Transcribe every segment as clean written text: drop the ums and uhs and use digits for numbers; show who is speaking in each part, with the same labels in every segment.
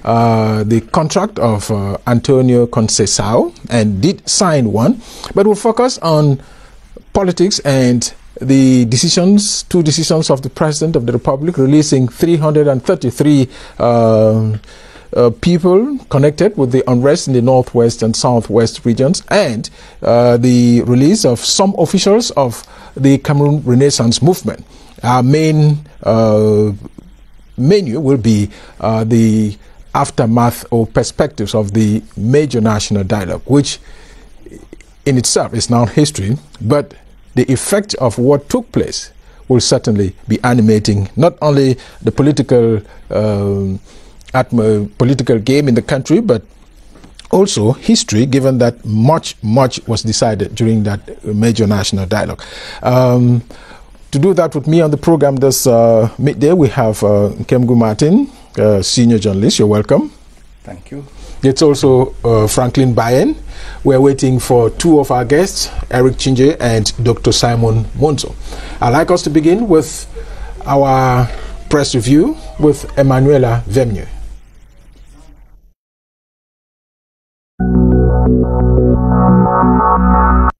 Speaker 1: the contract of Antonio Conceição and did sign one, but we'll focus on politics and the two decisions of the President of the Republic releasing 333 people connected with the unrest in the northwest and southwest regions, and the release of some officials of the Cameroon Renaissance movement. Our main menu will be the aftermath or perspectives of the major national dialogue, which in itself is now history, but the effect of what took place will certainly be animating not only the political game in the country, but also history, given that much was decided during that major national dialogue. To do that with me on the program this midday, we have Nkemngu Martin, senior journalist. You're welcome.
Speaker 2: Thank you.
Speaker 1: It's also Franklin Bayen. We're waiting for two of our guests, Eric Chinje and Dr. Simon Monzo. I'd like us to begin with our press review with Emanuela Vemnu.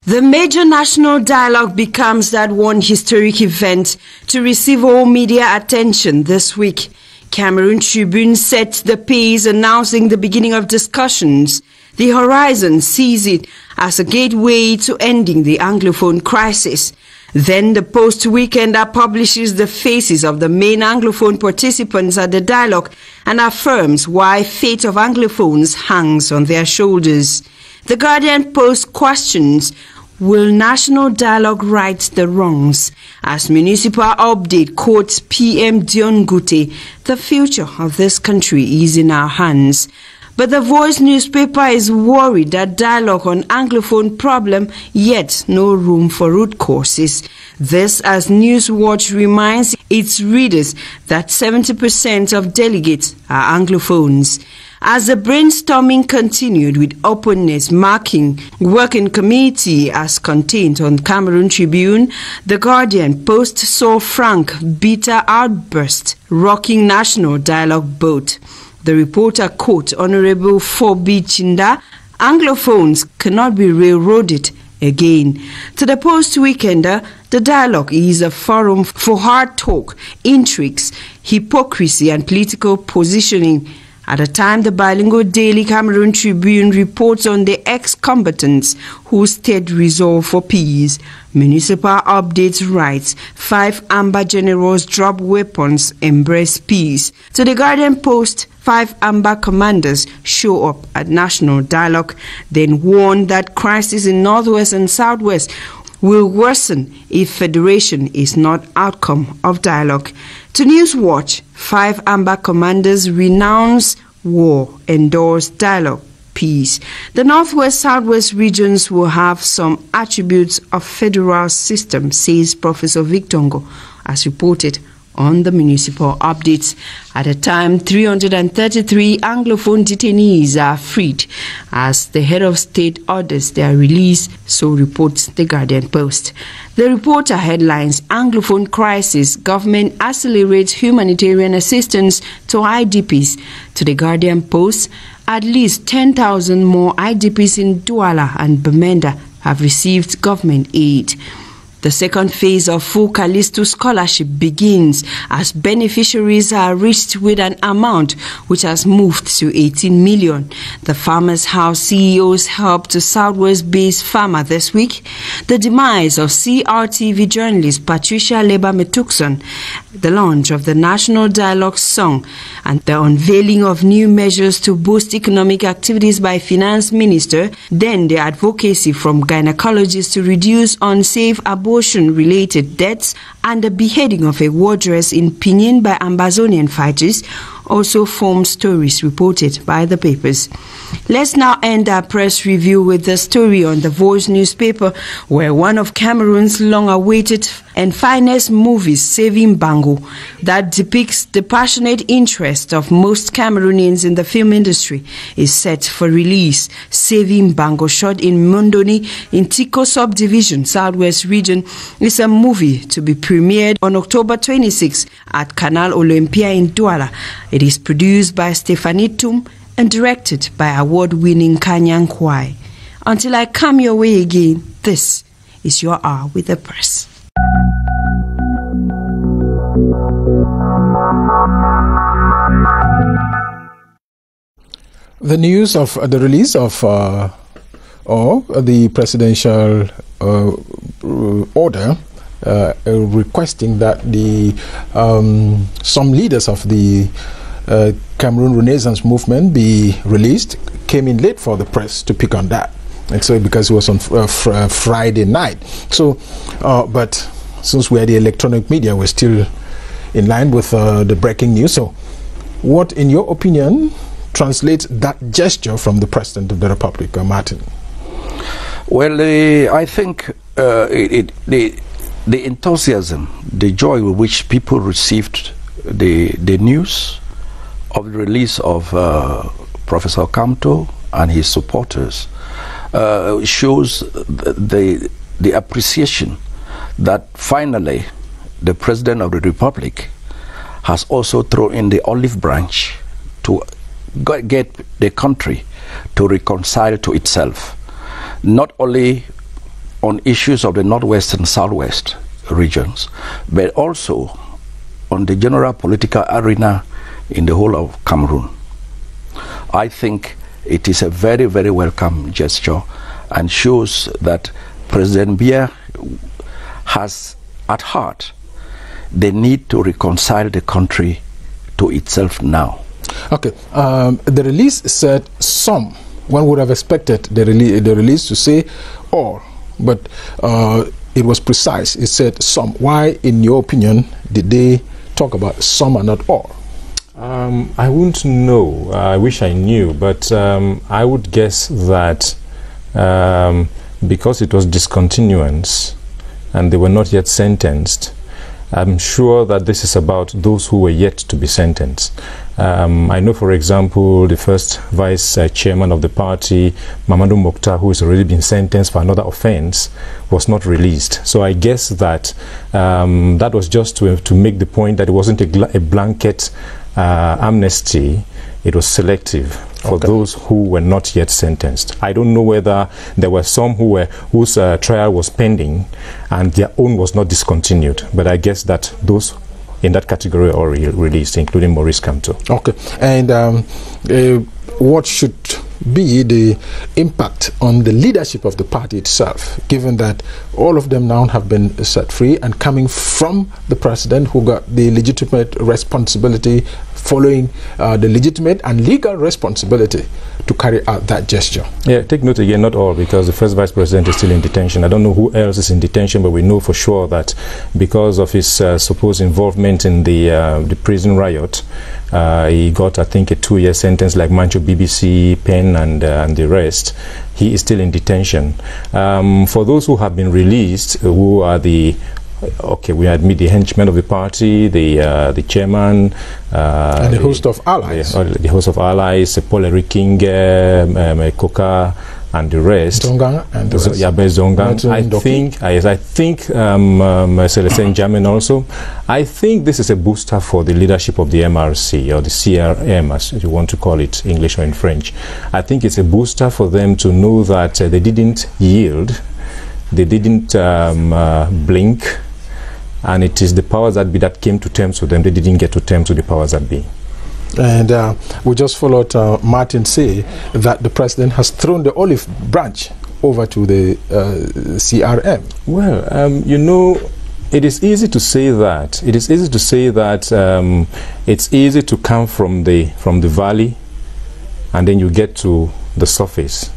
Speaker 3: The major national dialogue becomes that one historic event to receive all media attention this week. Cameroon Tribune sets the pace, announcing the beginning of discussions. The Horizon sees it as a gateway to ending the Anglophone crisis. Then the Post-Weekender publishes the faces of the main Anglophone participants at the dialogue and affirms why fate of Anglophones hangs on their shoulders. The Guardian Post questions, will national dialogue right the wrongs? As Municipal Update quotes PM Dion Gute, the future of this country is in our hands. But the Voice newspaper is worried that dialogue on Anglophone problem, yet no room for root causes. This as Newswatch reminds its readers that 70% of delegates are Anglophones. As the brainstorming continued with openness marking working committee as contained on Cameroon Tribune, the Guardian Post saw frank, bitter outburst rocking national dialogue boat. The reporter quote Honorable Fobi Chinda, Anglophones cannot be railroaded again. To the Post-Weekender, the dialogue is a forum for hard talk, intrigues, hypocrisy and political positioning. At the time, the bilingual daily Cameroon Tribune reports on the ex-combatants who stayed resolved for peace. Municipal Updates writes, 5 Amber generals drop weapons, embrace peace. To the Guardian Post, 5 Amber commanders show up at national dialogue, then warn that crisis in northwest and southwest will worsen if federation is not outcome of dialogue. To Newswatch, 5 Amber commanders renounce war, endorse dialogue, peace. The northwest-southwest regions will have some attributes of federal system, says Professor Victongo, as reported on the Municipal Updates. At the time, 333 Anglophone detainees are freed as the head of state orders their release, so reports the Guardian Post. The reporter headlines, Anglophone crisis, government accelerates humanitarian assistance to IDPs. To the Guardian Post, at least 10,000 more IDPs in Douala and Bamenda have received government aid. The second phase of full Callisto scholarship begins as beneficiaries are reached with an amount which has moved to 18 million. The Farmers House CEOs help to Southwest-based farmer this week. The demise of CRTV journalist Patricia Leba-Metukson, the launch of the National Dialogue Song, and the unveiling of new measures to boost economic activities by Finance Minister, then the advocacy from gynecologists to reduce unsafe abortion-related deaths, and the beheading of a wardress in Pinin by Ambazonian fighters also form stories reported by the papers. Let's now end our press review with the story on the Voice newspaper, where one of Cameroon's long-awaited and finest movies, Saving Bango, that depicts the passionate interest of most Cameroonians in the film industry, is set for release. Saving Bango, shot in Mondoni in Tiko subdivision, Southwest region, is a movie to be premiered on October 26 at Canal Olympia in Douala. It It is produced by Stephanie Tum and directed by award-winning Kanyang Kwai. Until I come your way again, this is your Hour with the Press.
Speaker 1: The news of the release of the presidential order requesting that the some leaders of the Cameroon Renaissance movement be released came in late for the press to pick on that. And so because it was on Friday night. So, but since we are the electronic media, we're still in line with the breaking news. So, what, in your opinion, translates that gesture from the President of the Republic, Martin?
Speaker 2: Well, I think the enthusiasm, the joy with which people received the news of the release of Professor Kamto and his supporters shows the appreciation that finally the President of the Republic has also thrown in the olive branch to get the country to reconcile to itself, not only on issues of the Northwest and Southwest regions, but also on the general political arena in the whole of Cameroon. I think it is a very, very welcome gesture and shows that President Biya has at heart the need to reconcile the country to itself now.
Speaker 1: Okay, the release said some. One would have expected the release to say all, but it was precise. It said some. Why, in your opinion, did they talk about some and not all?
Speaker 4: I wouldn't know. I wish I knew, but I would guess that because it was discontinuance and they were not yet sentenced, I'm sure that this is about those who were yet to be sentenced. I know, for example, the first vice chairman of the party, Mamadou Mokhtar, who has already been sentenced for another offense, was not released. So I guess that that was just to make the point that it wasn't a blanket amnesty. It was selective for those who were not yet sentenced. I don't know whether there were some whose trial was pending and their own was not discontinued, but I guess that those in that category are released, including Maurice Kamto. Okay,
Speaker 1: and what should be the impact on the leadership of the party itself, given that all of them now have been set free and coming from the president who got the legitimate responsibility following the legitimate and legal responsibility to carry out that gesture?
Speaker 4: Yeah, take note again, not all, because the first vice president is still in detention. I don't know who else is in detention, but we know for sure that because of his supposed involvement in the prison riot, he got, I think, a 2-year sentence like Mancho BBC, Penn, and the rest. He is still in detention. For those who have been released, who are the we admit the henchmen of the party, the chairman,
Speaker 1: and the host of allies.
Speaker 4: The host of allies, Paul Eriking, Koka, and the rest.
Speaker 1: Zonga and the rest.
Speaker 4: Yeah, Zonga. I think Celestin Jamin also. I think this is a booster for the leadership of the MRC, or the CRM, as you want to call it, English or in French. I think it's a booster for them to know that they didn't yield, they didn't blink, and it is the powers that be that came to terms with them. They didn't get to terms with the powers that be.
Speaker 1: And we just followed Martin say that the president has thrown the olive branch over to the CRM.
Speaker 4: Well, you know, it is easy to say that. It is easy to say that it's easy to come from the valley, and then you get to the surface.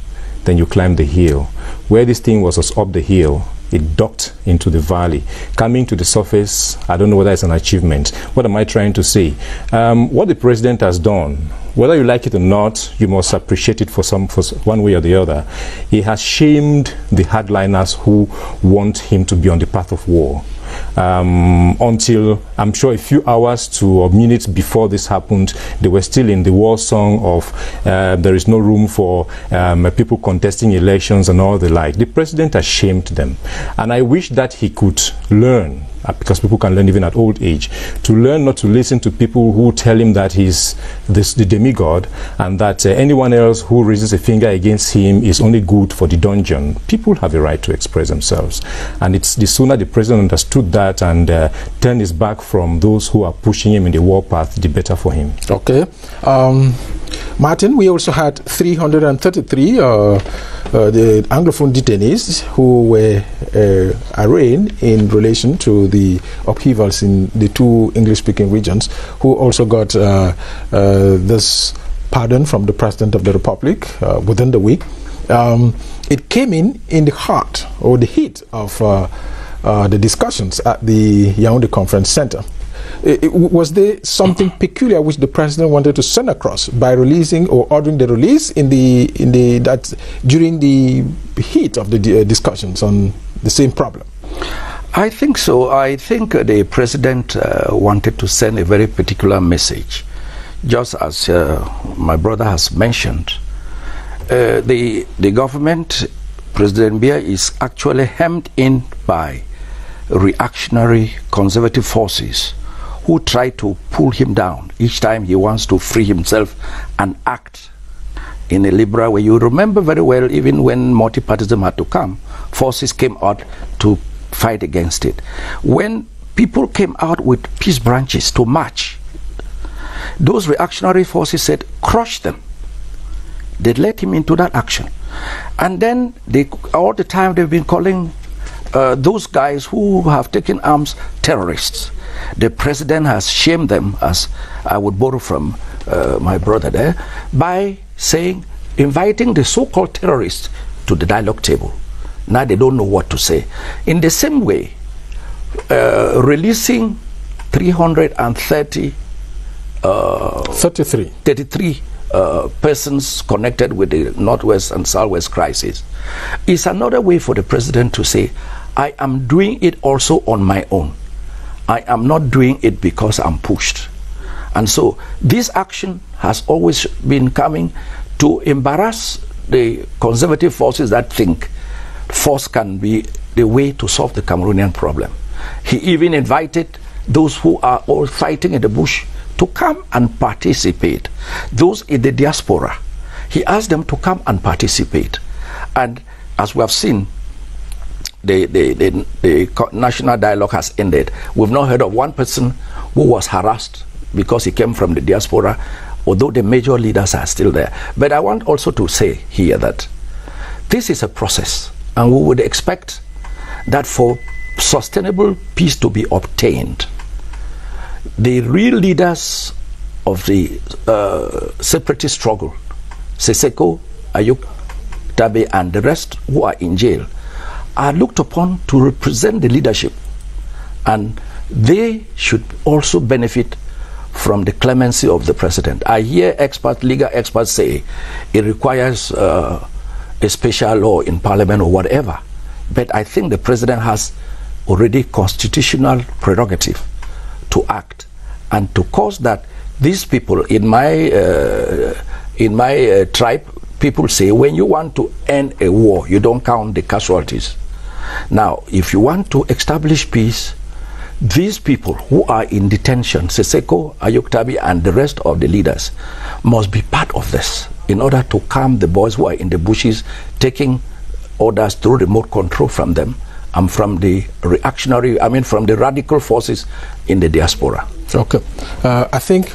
Speaker 4: Then you climb the hill. Where this thing was up the hill, it ducked into the valley. Coming to the surface, I don't know whether it's an achievement. What am I trying to say? What the president has done, whether you like it or not, you must appreciate it for one way or the other. He has shamed the hardliners who want him to be on the path of war. Until, I'm sure, a few hours or minutes before this happened, they were still in the war song of there is no room for people contesting elections and all the like. The president has shamed them. And I wish that he could learn because people can learn even at old age, to learn not to listen to people who tell him that he's the demigod, and that anyone else who raises a finger against him is only good for the dungeon. People have a right to express themselves, and it's the sooner the president understood that and turned his back from those who are pushing him in the warpath, the better for him.
Speaker 1: Okay. Martin, we also had 333 the Anglophone detainees who were arraigned in relation to the upheavals in the two English-speaking regions, who also got this pardon from the President of the Republic within the week. It came in the heart or the heat of the discussions at the Yaoundé Conference Center. Was there something peculiar which the president wanted to send across by releasing or ordering the release during the heat of the discussions on the same problem?
Speaker 2: I think so. I think the president wanted to send a very particular message, just as my brother has mentioned. The government, President Biya, is actually hemmed in by reactionary conservative forces who try to pull him down each time he wants to free himself and act in a liberal way. You remember very well, even when multipartyism had to come, forces came out to fight against it. When people came out with peace branches to march, those reactionary forces said, crush them. They let him into that action. And then all the time they've been calling those guys who have taken arms terrorists. The president has shamed them, as I would borrow from my brother there, by saying, inviting the so-called terrorists to the dialogue table. Now they don't know what to say. In the same way, releasing 33 persons connected with the Northwest and Southwest crisis is another way for the president to say, I am doing it also on my own. I am not doing it because I'm pushed. And so this action has always been coming to embarrass the conservative forces that think force can be the way to solve the Cameroonian problem. He even invited those who are all fighting in the bush to come and participate. Those in the diaspora, he asked them to come and participate. And as we have seen, the national dialogue has ended. We've not heard of one person who was harassed because he came from the diaspora, although the major leaders are still there. But I want also to say here that this is a process, and we would expect that for sustainable peace to be obtained, the real leaders of the separatist struggle, Sisiku, Ayuk, Tabe, and the rest who are in jail, are looked upon to represent the leadership, and they should also benefit from the clemency of the president. I hear legal experts say it requires a special law in parliament or whatever, but I think the president has already constitutional prerogative to act and to cause that these people in my tribe, people say when you want to end a war, you don't count the casualties. Now, if you want to establish peace, these people who are in detention, Sisiku, Ayuk Tabi, and the rest of the leaders, must be part of this in order to calm the boys who are in the bushes, taking orders through remote control from them and from the from the radical forces in the diaspora.
Speaker 1: Okay. I think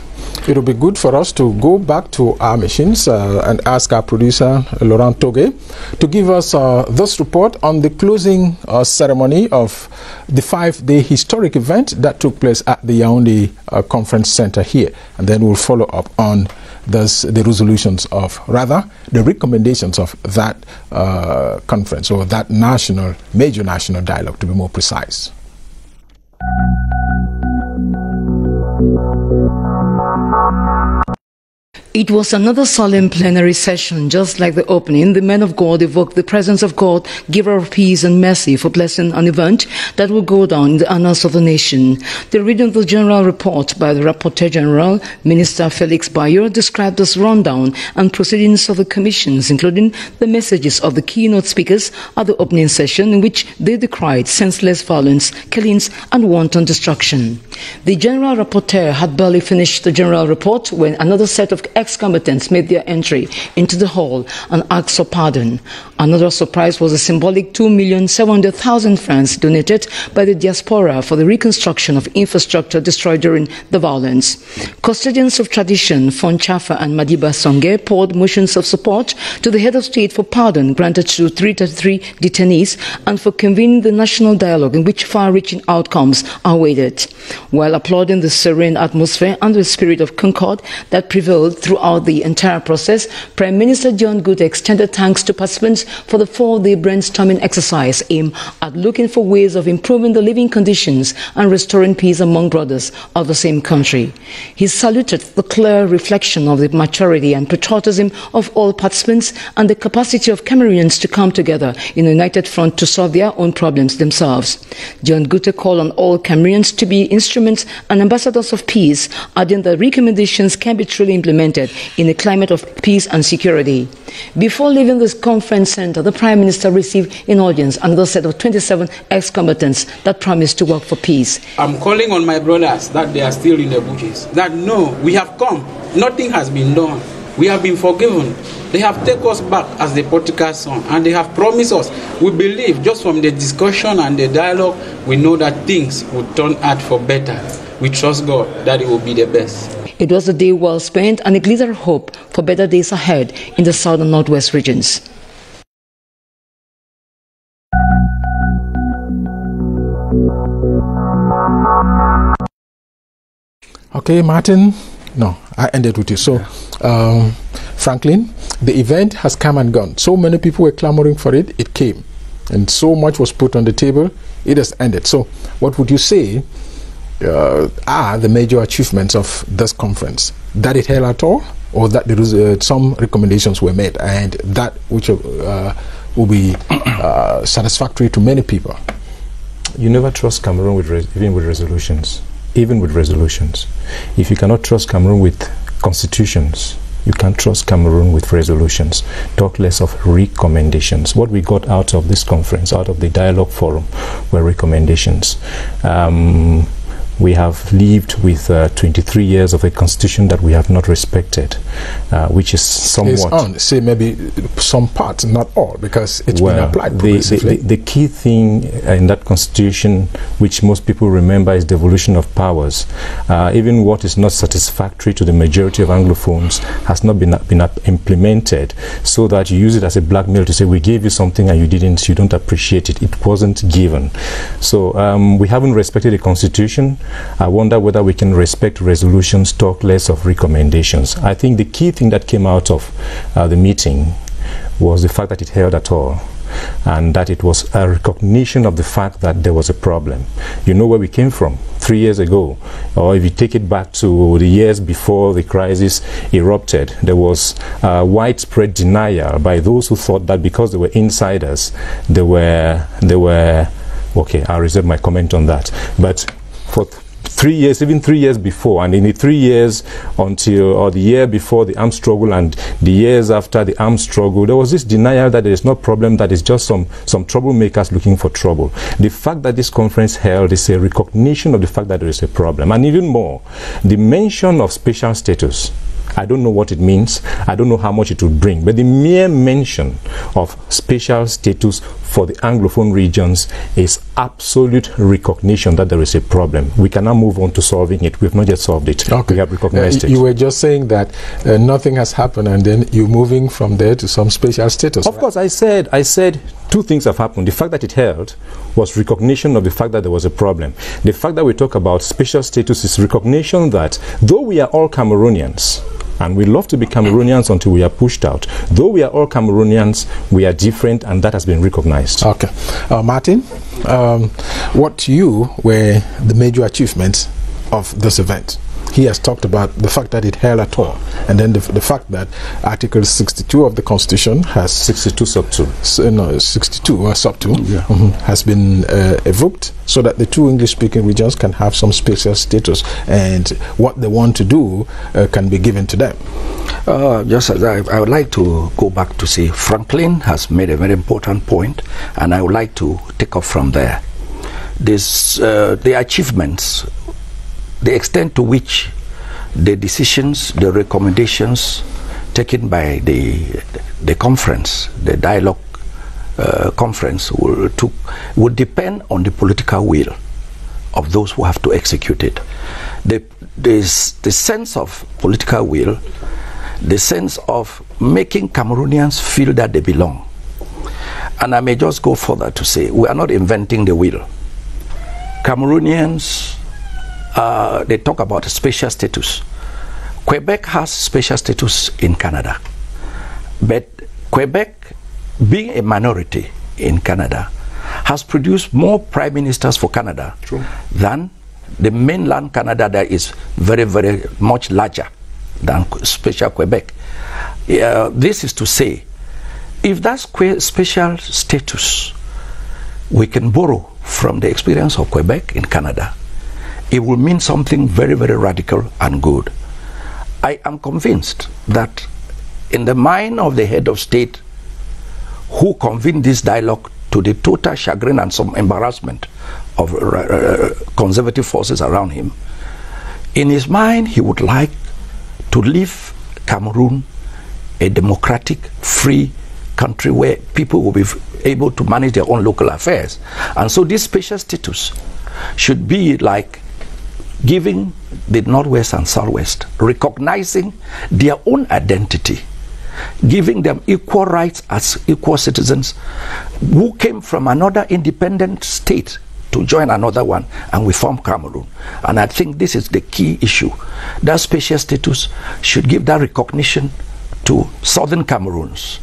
Speaker 1: it will be good for us to go back to our machines and ask our producer, Laurent Toge, to give us this report on the closing ceremony of the 5-day historic event that took place at the Yaoundé Conference Center here. And then we'll follow up on the resolutions of, rather, the recommendations of that conference, or that major national dialogue, to be more precise.
Speaker 5: It was another solemn plenary session, just like the opening. The men of God evoked the presence of God, giver of peace and mercy, for blessing an event that will go down in the annals of the nation. The reading of the general report by the Rapporteur General, Minister Felix Bayo, described this rundown and proceedings of the commissions, including the messages of the keynote speakers at the opening session, in which they decried senseless violence, killings, and wanton destruction. The general rapporteur had barely finished the general report when another set of ex-combatants made their entry into the hall and asked for pardon. Another surprise was the symbolic 2,700,000 francs donated by the diaspora for the reconstruction of infrastructure destroyed during the violence. Custodians of tradition, Fonchafa and Madiba Songe, poured motions of support to the head of state for pardon granted to 333 detainees and for convening the national dialogue in which far-reaching outcomes are awaited. While applauding the serene atmosphere and the spirit of concord that prevailed throughout the entire process, Prime Minister John Good extended thanks to participants for the 4-day brainstorming exercise aimed at looking for ways of improving the living conditions and restoring peace among brothers of the same country. He saluted the clear reflection of the maturity and patriotism of all participants and the capacity of Cameroonians to come together in a united front to solve their own problems themselves. John Gute called on all Cameroonians to be instruments and ambassadors of peace, adding that recommendations can be truly implemented in a climate of peace and security. Before leaving this conference center, the Prime Minister received in audience another set of 27 ex-combatants that promised to work for peace.
Speaker 6: I'm calling on my brothers that they are still in the bushes, that no, we have come, nothing has been done, we have been forgiven. They have taken us back as the prodigal son, and they have promised us. We believe just from the discussion and the dialogue, we know that things will turn out for better. We trust God that it will be the best.
Speaker 5: It was a day well spent and a glitter of hope for better days ahead in the south and northwest regions.
Speaker 1: Okay, Martin. No, I ended with you. So, Franklin, the event has come and gone. So many people were clamoring for it. It came. And so much was put on the table. It has ended. So, what would you say are the major achievements of this conference? That it held at all? Or that there is, some recommendations were made and that which will be satisfactory to many people?
Speaker 4: You never trust Cameroon even with resolutions. Even with resolutions. If you cannot trust Cameroon with constitutions, you can't trust Cameroon with resolutions. Talk less of recommendations. What we got out of this conference, out of the dialogue forum, were recommendations. We have lived with 23 years of a constitution that we have not respected, which is somewhat...
Speaker 1: Say maybe some parts, not all, because it's been applied progressively.
Speaker 4: The key thing in that constitution, which most people remember, is devolution of powers. Even what is not satisfactory to the majority of Anglophones has not been implemented, so that you use it as a blackmail to say, we gave you something and you don't appreciate it. It wasn't given. So we haven't respected the constitution. I wonder whether we can respect resolutions, talk less of recommendations. I think the key thing that came out of the meeting was the fact that it held at all, and that it was a recognition of the fact that there was a problem. You know where we came from 3 years ago, or if you take it back to the years before the crisis erupted, there was widespread denial by those who thought that because they were insiders, they were okay, I'll reserve my comment on that. But for 3 years, even 3 years before, and in the 3 years or the year before the armed struggle and the years after the armed struggle, there was this denial that there is no problem, that is just some troublemakers looking for trouble. The fact that this conference held is a recognition of the fact that there is a problem. And even more, the mention of special status. I don't know what it means. I don't know how much it would bring. But the mere mention of special status for the Anglophone regions is absolute recognition that there is a problem. We can now move on to solving it. We have not yet solved it. Okay. We have recognized it.
Speaker 1: You were just saying that nothing has happened, and then you're moving from there to some special status.
Speaker 4: Of course, I said two things have happened. The fact that it held was recognition of the fact that there was a problem. The fact that we talk about special status is recognition that though we are all Cameroonians, and we love to be Cameroonians until we are pushed out. Though we are all Cameroonians, we are different, and that has been recognized.
Speaker 1: Okay. Martin, what to you were the major achievements of this event? he has talked about the fact that it held at all, and then the fact that Article 62 of the Constitution has
Speaker 4: 62 sub 2.
Speaker 1: 62 sub 2 has been evoked, so that the two English-speaking regions can have some special status, and what they want to do can be given to them.
Speaker 2: Just as I would like to go back to say, Franklin has made a very important point, and I would like to take off from there. The achievements, the extent to which the decisions, the recommendations taken by the conference, the dialogue conference, would depend on the political will of those who have to execute it. The sense of political will, the sense of making Cameroonians feel that they belong. And I may just go further to say, we are not inventing the wheel. Cameroonians, they talk about special status. Quebec has special status in Canada. But Quebec, being a minority in Canada, has produced more prime ministers for Canada than the mainland Canada that is very, very much larger than special Quebec. This is to say, if that special status we can borrow from the experience of Quebec in Canada, it will mean something very, very radical and good. I am convinced that in the mind of the head of state who convened this dialogue, to the total chagrin and some embarrassment of conservative forces around him, in his mind he would like to leave Cameroon a democratic, free country where people will be able to manage their own local affairs. And so this special status should be like giving the Northwest and Southwest, recognizing their own identity, giving them equal rights as equal citizens who came from another independent state to join another one, and we form Cameroon. And I think this is the key issue. That special status should give that recognition to southern Cameroons.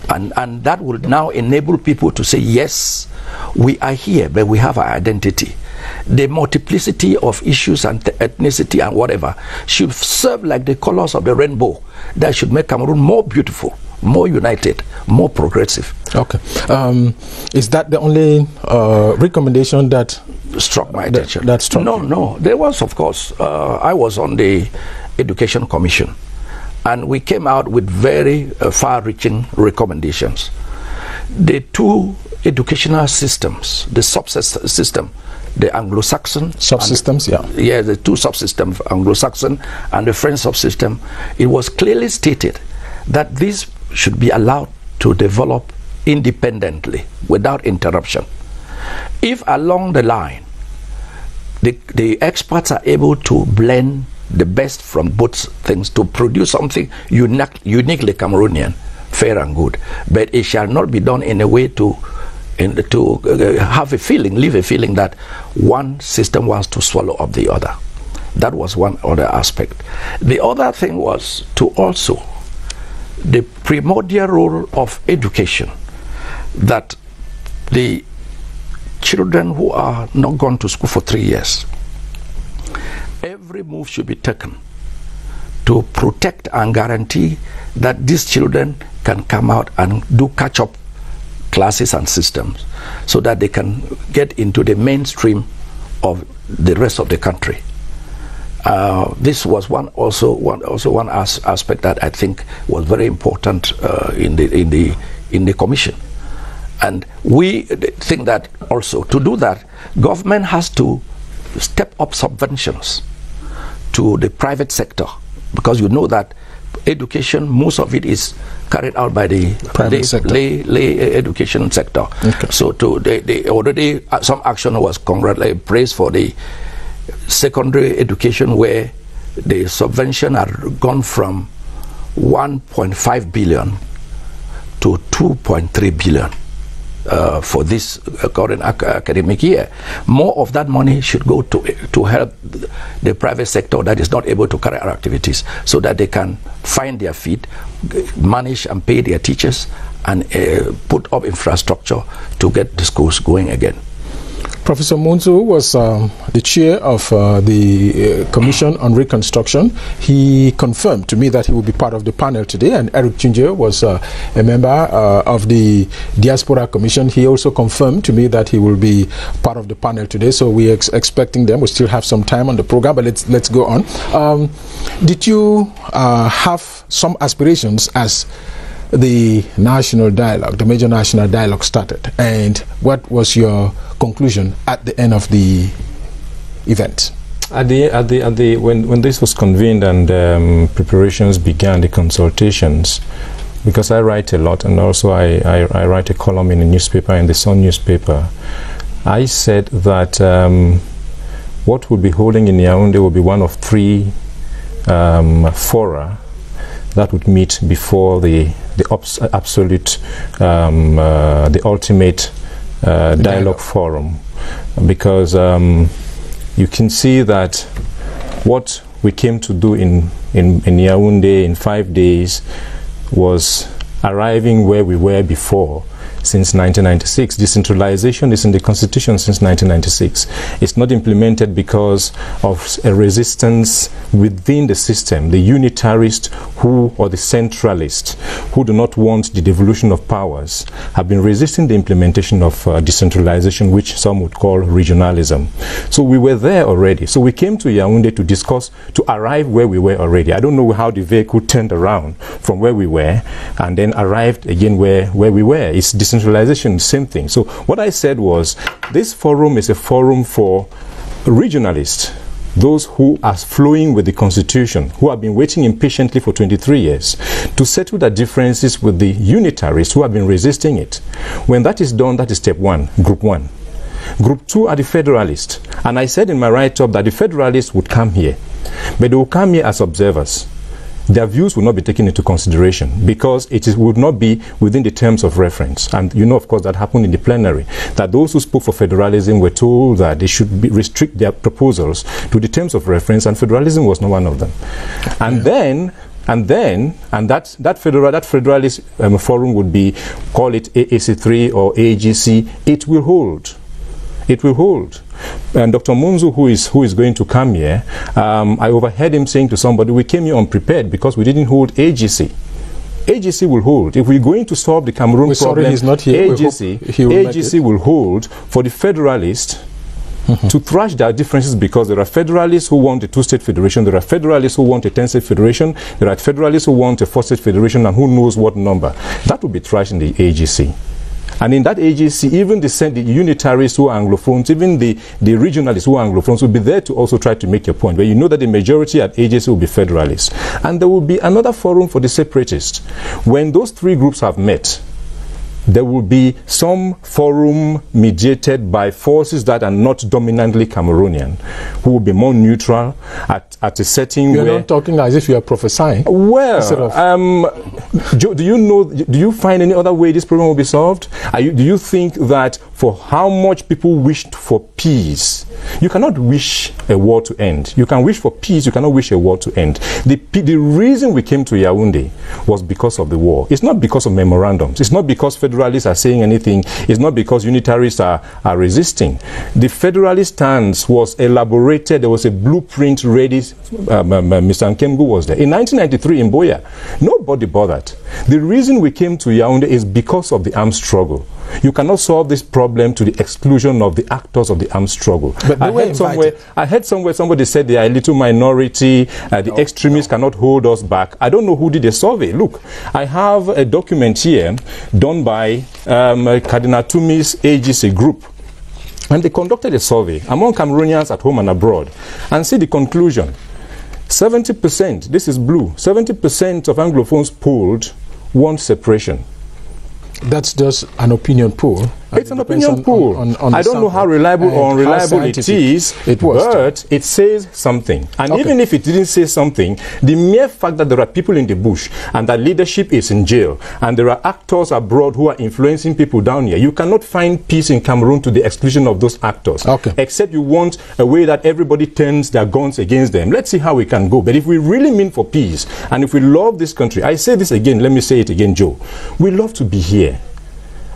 Speaker 2: And that will now enable people to say, yes, we are here, but we have our identity. The multiplicity of issues and ethnicity and whatever should serve like the colors of the rainbow. That should make Cameroon more beautiful, more united, more progressive.
Speaker 1: Okay. Is that the only recommendation that
Speaker 2: struck my attention?
Speaker 1: That struck you?
Speaker 2: No. There was, of course. I was on the Education Commission, and we came out with very far-reaching recommendations. The two educational systems, the subsystem, the Anglo-Saxon
Speaker 1: subsystems,
Speaker 2: the two subsystems, Anglo-Saxon and the French subsystem, it was clearly stated that these should be allowed to develop independently without interruption. If along the line the experts are able to blend the best from both things to produce something uniquely Cameroonian, fair and good, but it shall not be done in a way to have a feeling, leave a feeling that one system wants to swallow up the other. That was one other aspect. The other thing was to also the primordial role of education, that the children who are not gone to school for 3 years, every move should be taken to protect and guarantee that these children can come out and do catch-up classes and systems so that they can get into the mainstream of the rest of the country. This was one aspect that I think was very important in the commission. And we think that also to do that, government has to step up subventions to the private sector, because you know that education, most of it is carried out by the lay education sector. Okay. So already some action was praised for the secondary education, where the subvention had gone from 1.5 billion to 2.3 billion for this current academic year. More of that money should go to help the private sector that is not able to carry out activities, so that they can find their feet, manage and pay their teachers, and put up infrastructure to get the schools going again.
Speaker 1: Professor Munzu was the chair of the Commission on Reconstruction. He confirmed to me that he will be part of the panel today, and Eric Chinje was a member of the Diaspora Commission. He also confirmed to me that he will be part of the panel today, so we're expecting them. We still have some time on the program, but let's go on. Did you have some aspirations as the national dialogue, the major national dialogue started, and what was your conclusion at the end of the event?
Speaker 4: When this was convened and preparations began, the consultations, because I write a lot, and also I write a column in a newspaper, in the Sun newspaper, I said that what we'll be holding in Yaoundé will be one of 3 fora that would meet before the absolute, the ultimate dialogue forum, because you can see that what we came to do in Yaoundé in 5 days was arriving where we were before. Since 1996. Decentralization is in the Constitution since 1996. It's not implemented because of a resistance within the system. The unitarists or the centralists who do not want the devolution of powers have been resisting the implementation of decentralization, which some would call regionalism. So we were there already. So we came to Yaoundé to discuss, to arrive where we were already. I don't know how the vehicle turned around from where we were and then arrived again where we were. It's decentralization, same thing. So what I said was, this forum is a forum for regionalists, those who are flowing with the Constitution, who have been waiting impatiently for 23 years to settle their differences with the unitarists who have been resisting it. When that is done, that is step 1, group 1. Group 2 are the federalists. And I said in my write-up that the federalists would come here, but they will come here as observers. Their views will not be taken into consideration because would not be within the terms of reference. And you know, of course, that happened in the plenary, that those who spoke for federalism were told that they should restrict their proposals to the terms of reference, and federalism was not one of them. And that federalist forum would be, call it AAC3 or AGC. It will hold. It will hold. And Dr. Munzu, who is going to come here, I overheard him saying to somebody, we came here unprepared because we didn't hold AGC. AGC will hold. If we're going to solve the Cameroon problem,
Speaker 1: he's not here.
Speaker 4: AGC will hold for the federalists to thrash their differences, because there are federalists who want a 2-state federation, there are federalists who want a 10-state federation, there are federalists who want a 4-state federation, and who knows what number. That will be thrashed in the AGC. And in that AGC, even the unitarists who are Anglophones, even the regionalists who are Anglophones will be there to also try to make your point. But you know that the majority at AGC will be federalists. And there will be another forum for the separatists. When those 3 groups have met, there will be some forum mediated by forces that are not dominantly Cameroonian, who will be more neutral at a setting where...
Speaker 1: You're not talking as if you are prophesying.
Speaker 4: Well, do you find any other way this problem will be solved? Do you think that for how much people wished for peace, you cannot wish a war to end? You can wish for peace, you cannot wish a war to end. The reason we came to Yaoundé was because of the war. It's not because of memorandums. It's not because federalists are saying anything. It's not because unitarists are resisting. The federalist stance was elaborated. There was a blueprint ready. Mr. Nkemngu was there. In 1993 in Boya, nobody bothered. The reason we came to Yaoundé is because of the armed struggle. You cannot solve this problem to the exclusion of the actors of the armed struggle.
Speaker 1: But
Speaker 4: I heard somewhere somebody said they are a little minority, the extremists cannot hold us back. I don't know who did the survey. Look, I have a document here done by Cardinal Tumi's AGC group. And they conducted a survey among Cameroonians at home and abroad. And see the conclusion. 70%, this is blue, 70% of Anglophones polled want separation.
Speaker 1: That's just an opinion poll.
Speaker 4: It's an opinion poll. I don't know how reliable or unreliable it is, but it says something. And even if it didn't say something, the mere fact that there are people in the bush and that leadership is in jail and there are actors abroad who are influencing people down here, you cannot find peace in Cameroon to the exclusion of those actors. Except you want a way that everybody turns their guns against them. Let's see how we can go. But if we really mean for peace and if we love this country, I say this again, let me say it again, Joe, we love to be here.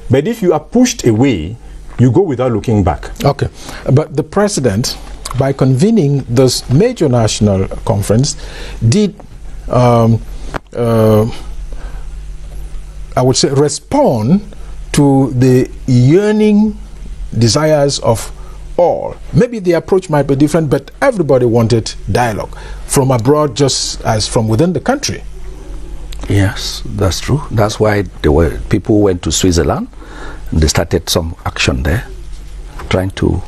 Speaker 4: But if you are pushed away you go without looking back.
Speaker 1: Okay. But the president, by convening this major national conference, did, I would say, respond to the yearning desires of all. Maybe the approach might be different, but everybody wanted dialogue from abroad just as from within the country.
Speaker 2: Yes, that's true. That's why people went to Switzerland. They started some action there, trying to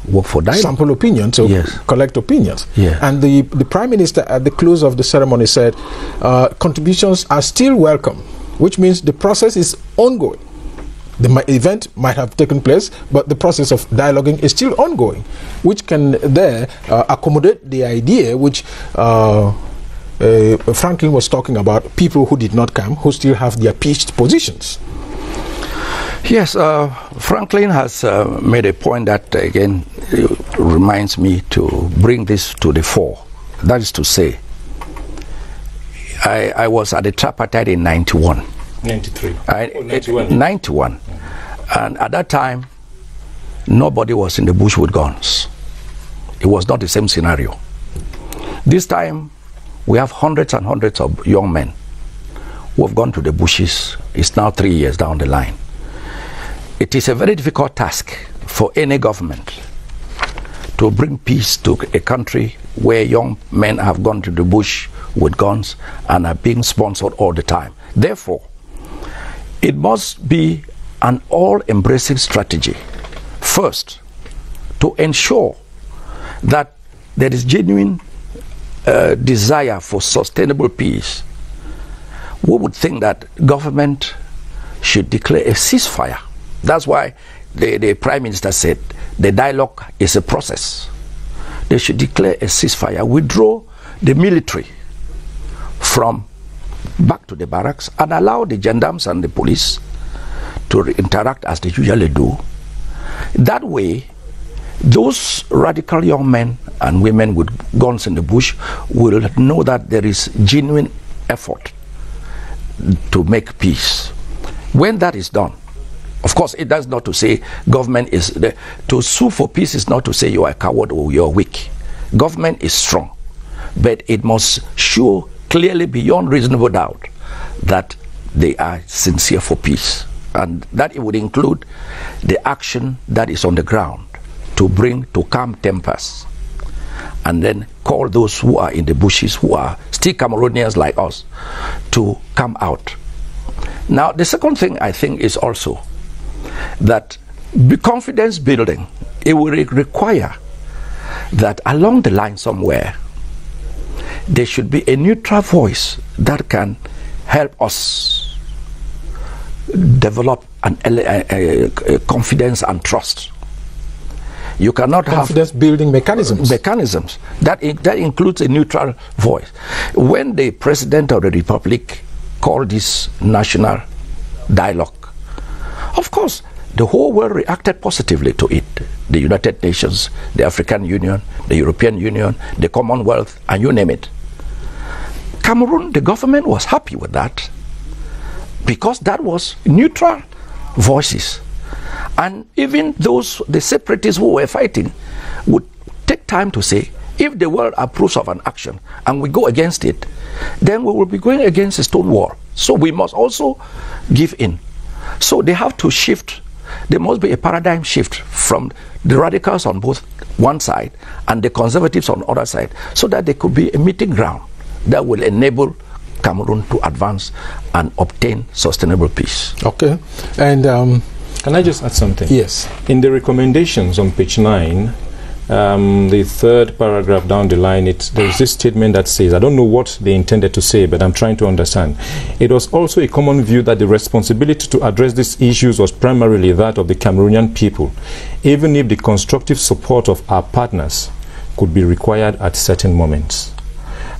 Speaker 2: work for dialogue.
Speaker 1: Sample opinions, so
Speaker 2: yes.
Speaker 1: Collect opinions.
Speaker 2: Yeah.
Speaker 1: And the Prime Minister at the close of the ceremony said, contributions are still welcome, which means the process is ongoing. The event might have taken place, but the process of dialoguing is still ongoing, which can there accommodate the idea which Franklin was talking about, people who did not come, who still have their pitched positions.
Speaker 2: Yes, Franklin has made a point that, again, reminds me to bring this to the fore. That is to say, I was at the tripartite in 91.
Speaker 4: 93.
Speaker 2: 91. 91. And at that time, nobody was in the bush with guns. It was not the same scenario. This time, we have hundreds and hundreds of young men who have gone to the bushes. It's now 3 years down the line. It is a very difficult task for any government to bring peace to a country where young men have gone to the bush with guns and are being sponsored all the time. Therefore, it must be an all-embracing strategy. First, to ensure that there is genuine desire for sustainable peace. We would think that government should declare a ceasefire. That's why the Prime Minister said the dialogue is a process. They should declare a ceasefire, withdraw the military from back to the barracks and allow the gendarmes and the police to interact as they usually do. That way, those radical young men and women with guns in the bush will know that there is genuine effort to make peace. When that is done, of course, it does not to say government is to sue for peace is not to say you are a coward or you are weak. Government is strong, but it must show clearly beyond reasonable doubt that they are sincere for peace, and that it would include the action that is on the ground to calm tempers, and then call those who are in the bushes, who are still Cameroonians like us, to come out. Now, the second thing I think is also that confidence building, it will require that along the line somewhere, there should be a neutral voice that can help us develop a confidence and trust. You cannot have
Speaker 1: confidence building mechanisms.
Speaker 2: That includes a neutral voice. When the President of the Republic called this national dialogue, of course, the whole world reacted positively to it. The United Nations, the African Union, the European Union, the Commonwealth, and you name it. Cameroon, the government was happy with that because that was neutral voices. And even those, the separatists who were fighting, would take time to say, if the world approves of an action and we go against it, then we will be going against a stone wall. So we must also give in. So they have to shift. There must be a paradigm shift from the radicals on both one side and the conservatives on the other side, so that there could be a meeting ground that will enable Cameroon to advance and obtain sustainable peace.
Speaker 1: Okay. And
Speaker 4: can I just add something?
Speaker 1: Yes.
Speaker 4: In the recommendations on page 9, the third paragraph down the line, there's this statement that says, I don't know what they intended to say, but I'm trying to understand. It was also a common view that the responsibility to address these issues was primarily that of the Cameroonian people, even if the constructive support of our partners could be required at certain moments.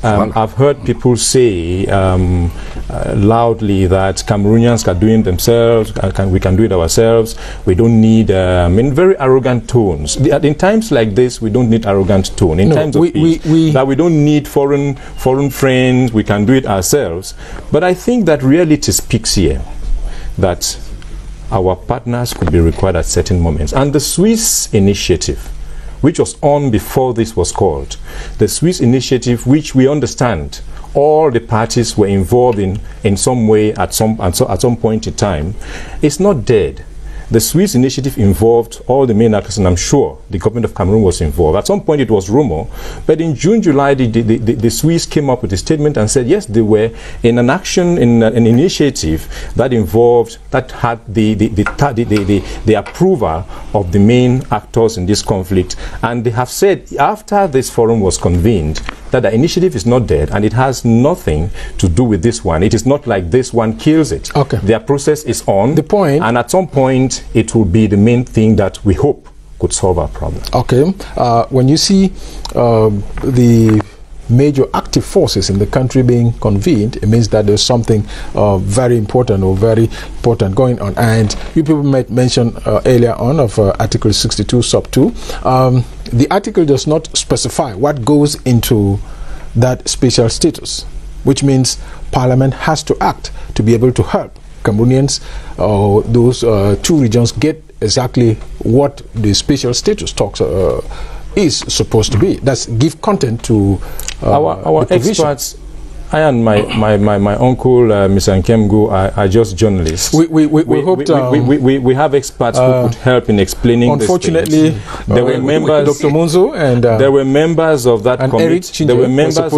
Speaker 4: I've heard people say loudly that Cameroonians are doing themselves, we can do it ourselves, we don't need, in very arrogant tones. In times like this, we don't need arrogant tone. In times of peace, that we don't need foreign friends, we can do it ourselves. But I think that reality speaks here, that our partners could be required at certain moments. And the Swiss initiative, which was on before this was called, the Swiss initiative, which we understand all the parties were involved in some way at some point in time, is not dead. The Swiss initiative involved all the main actors, and I'm sure the government of Cameroon was involved. At some point it was rumor, but in June, July, the Swiss came up with a statement and said, yes, they were in an action, in an initiative that involved, that had the approval of the main actors in this conflict. And they have said, after this forum was convened, that the initiative is not dead and it has nothing to do with this one. It is not like this one kills it.
Speaker 1: Okay.
Speaker 4: Their process is on.
Speaker 1: The point.
Speaker 4: And at some point, it will be the main thing that we hope could solve our problem.
Speaker 1: Okay. When you see the major active forces in the country being convened, it means that there's something very important going on. And you people might mention earlier on of Article 62 sub 2. The article does not specify what goes into that special status, which means Parliament has to act to be able to help Cameroonians, those two regions, get exactly what the special status talks is supposed to be. That's give content to
Speaker 4: our experts. I and my uncle, Mr. Nkemngu, are just journalists. We have experts who could help in explaining.
Speaker 1: Unfortunately,
Speaker 4: there were members,
Speaker 1: Dr. Munzo, and
Speaker 4: there were members of that committee. There were members of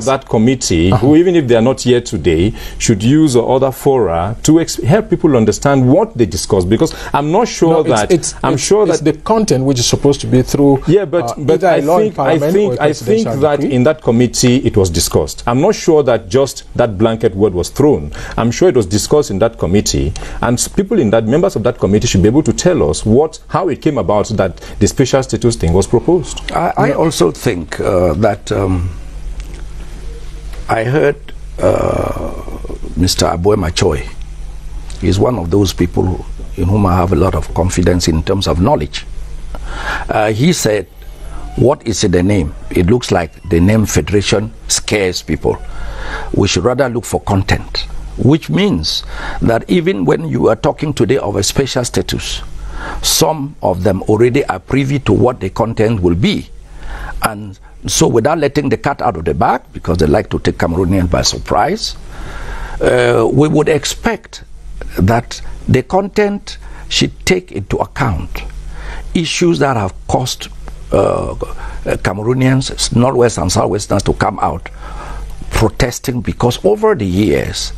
Speaker 4: that committee who, even if they are not here today, should use other fora to help people understand what they discussed. Because I'm not sure I'm sure that
Speaker 1: the content which is supposed to be through.
Speaker 4: Yeah, but I think that in that committee it was discussed. I'm not sure that just that blanket word was thrown. I'm sure it was discussed in that committee, and members of that committee should be able to tell us how it came about that the special status thing was proposed.
Speaker 2: I also think that I heard Mr. Aboy Machoy is one of those people in whom I have a lot of confidence in terms of knowledge. He said, what is the name? It looks like the name Federation scares people. We should rather look for content, which means that even when you are talking today of a special status, some of them already are privy to what the content will be. And so without letting the cat out of the bag, because they like to take Cameroonians by surprise, we would expect that the content should take into account issues that have caused Cameroonians, Northwest and Southwesterners, to come out protesting, because over the years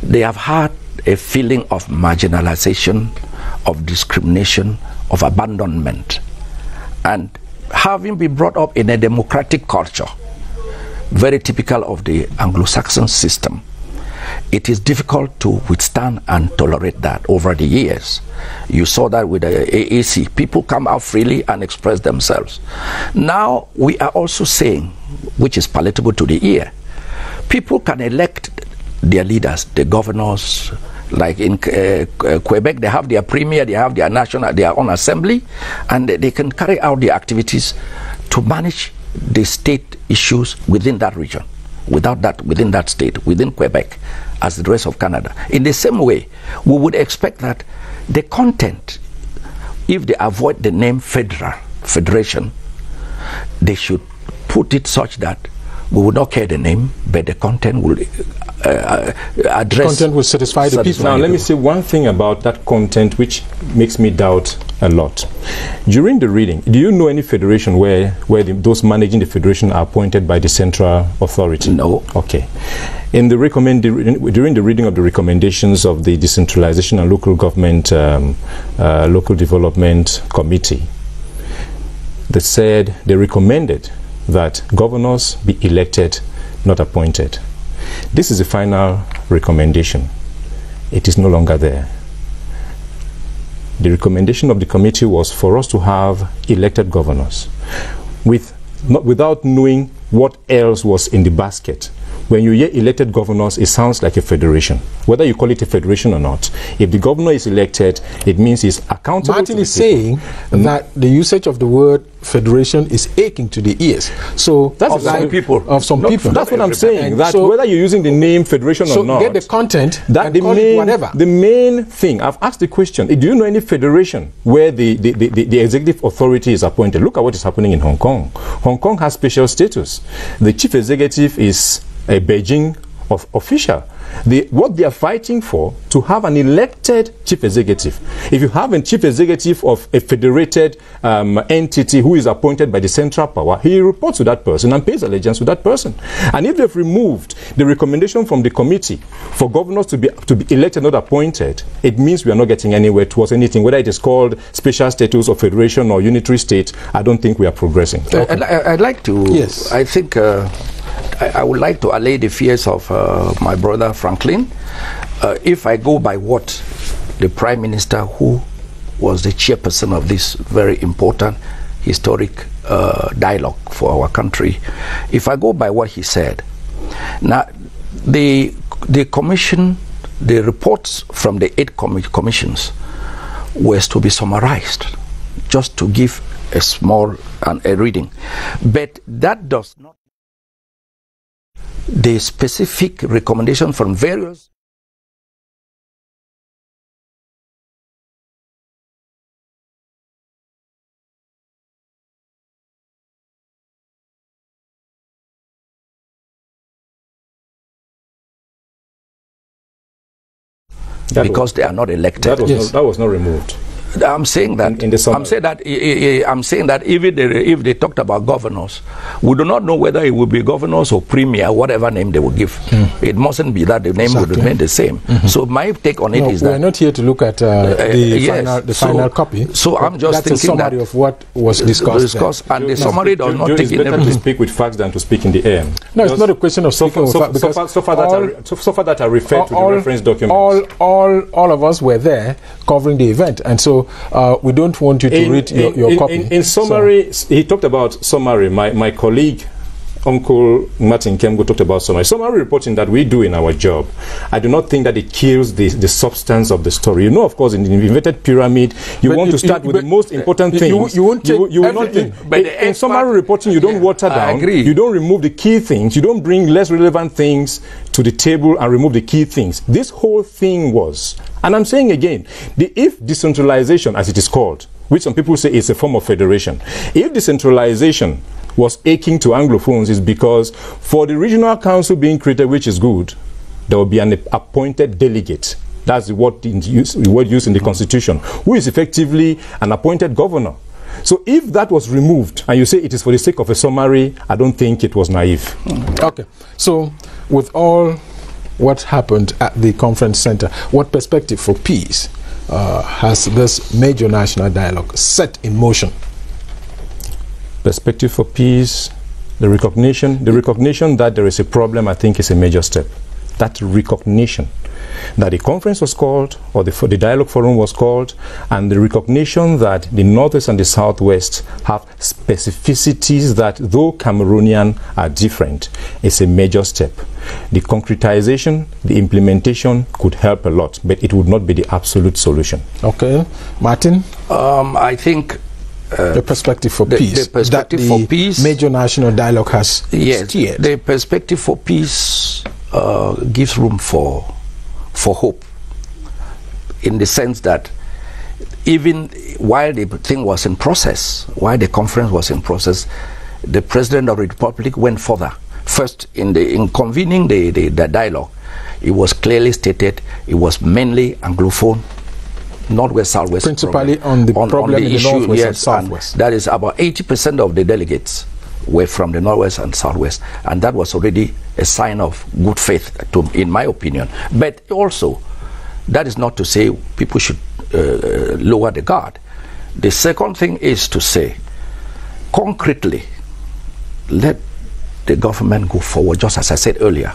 Speaker 2: they have had a feeling of marginalization, of discrimination, of abandonment. And having been brought up in a democratic culture, very typical of the Anglo-Saxon system, it is difficult to withstand and tolerate that over the years. You saw that with the AAC. People come out freely and express themselves. Now we are also saying, which is palatable to the ear, people can elect their leaders, the governors. Like in Quebec, they have their premier, they have their own assembly, and they can carry out their activities to manage the state issues within that region. Within that state, within Quebec, as the rest of Canada. In the same way, we would expect that the content, if they avoid the name Federation, they should put it such that we would not care the name, but the content will address.
Speaker 1: Content will satisfy the people.
Speaker 4: Now, let me say one thing about that content which makes me doubt a lot. During the reading, do you know any federation where those managing the federation are appointed by the central authority?
Speaker 2: No.
Speaker 4: Okay. During the reading of the recommendations of the Decentralization and Local Government, Local Development Committee, they recommended that governors be elected, not appointed. This is the final recommendation. It is no longer there. The recommendation of the committee was for us to have elected governors without knowing what else was in the basket, when you hear elected governors, it sounds like a federation. Whether you call it a federation or not, if the governor is elected, it means he's accountable.
Speaker 1: Martin is saying that the usage of the word federation is aching to the ears. So
Speaker 4: that's
Speaker 1: of some people.
Speaker 4: That's what I'm saying. That so, whether you're using the name federation or not,
Speaker 1: get the content
Speaker 4: that
Speaker 1: and
Speaker 4: the
Speaker 1: call
Speaker 4: main,
Speaker 1: it whatever.
Speaker 4: The main thing, I've asked the question, do you know any federation where the executive authority is appointed? Look at what is happening in Hong Kong. Hong Kong has special status. The chief executive is a Beijing official. What they are fighting for, to have an elected chief executive. If you have a chief executive of a federated entity who is appointed by the central power, he reports to that person and pays allegiance to that person. And if they've removed the recommendation from the committee for governors to be elected, not appointed, it means we are not getting anywhere towards anything. Whether it is called special status or federation or unitary state, I don't think we are progressing.
Speaker 2: Okay. I'd like to,
Speaker 1: yes.
Speaker 2: I think I would like to allay the fears of my brother Franklin. If I go by what the Prime Minister, who was the chairperson of this very important historic dialogue for our country, if I go by what he said, now the commission, the reports from the 8 commissions was to be summarized, just to give a small a reading, but that does not the specific recommendation from various because they are not elected.
Speaker 4: That was not removed.
Speaker 2: I'm saying that. I'm saying that if they talked about governors, we do not know whether it will be governors or premier, whatever name they will give. It mustn't be that the name would remain the same. So my take on it is that
Speaker 1: we're not here to look at the final copy.
Speaker 2: So I'm just
Speaker 1: thinking
Speaker 2: that
Speaker 1: summary of what was discussed.
Speaker 2: And the summary does not take in everything.
Speaker 4: To speak with facts than to speak in the air.
Speaker 1: No, it's not a question of speaking with facts, because
Speaker 4: so far that I refer to the reference documents.
Speaker 1: All of us were there covering the event, and so we don't want you to read your copy.
Speaker 4: In summary, he talked about summary. My colleague, Uncle Martin Nkemngu, talked about summary. Summary reporting that we do in our job, I do not think that it kills the substance of the story. You know, of course, in the inverted pyramid, you want to start with the most important things.
Speaker 1: You won't take everything.
Speaker 4: But in summary reporting, you don't water down.
Speaker 2: I agree.
Speaker 4: You don't remove the key things. You don't bring less relevant things to the table and remove the key things. This whole thing was, and I'm saying again, if decentralization, as it is called, which some people say is a form of federation, if decentralization was aching to Anglophones, is because for the regional council being created, which is good, there will be an appointed delegate. That's the word used in the Constitution, who is effectively an appointed governor. So if that was removed, and you say it is for the sake of a summary, I don't think it was naive.
Speaker 1: Okay. So with all what happened at the conference center, what perspective for peace has this major national dialogue set in motion?
Speaker 4: Perspective for peace, the recognition that there is a problem, I think, is a major step. That recognition that the conference was called, or the dialogue forum was called, and the recognition that the Northwest and the Southwest have specificities that, though Cameroonian, are different, is a major step. The concretization, the implementation could help a lot, but it would not be the absolute solution.
Speaker 1: Okay. Martin?
Speaker 2: I think
Speaker 1: the perspective for peace.
Speaker 2: The perspective for peace.
Speaker 1: Major national dialogue has steered.
Speaker 2: The perspective for peace gives room for hope, in the sense that even while the thing was in process, while the conference was in process, the President of the Republic went further. First, in convening the dialogue, it was clearly stated it was mainly Anglophone, Northwest, Southwest.
Speaker 1: Principally on the problem in the Northwest and Southwest.
Speaker 2: That is about 80% of the delegates were from the Northwest and Southwest, and that was already a sign of good faith, in my opinion. But also, that is not to say people should lower the guard. The second thing is to say, concretely, let the government go forward, just as I said earlier,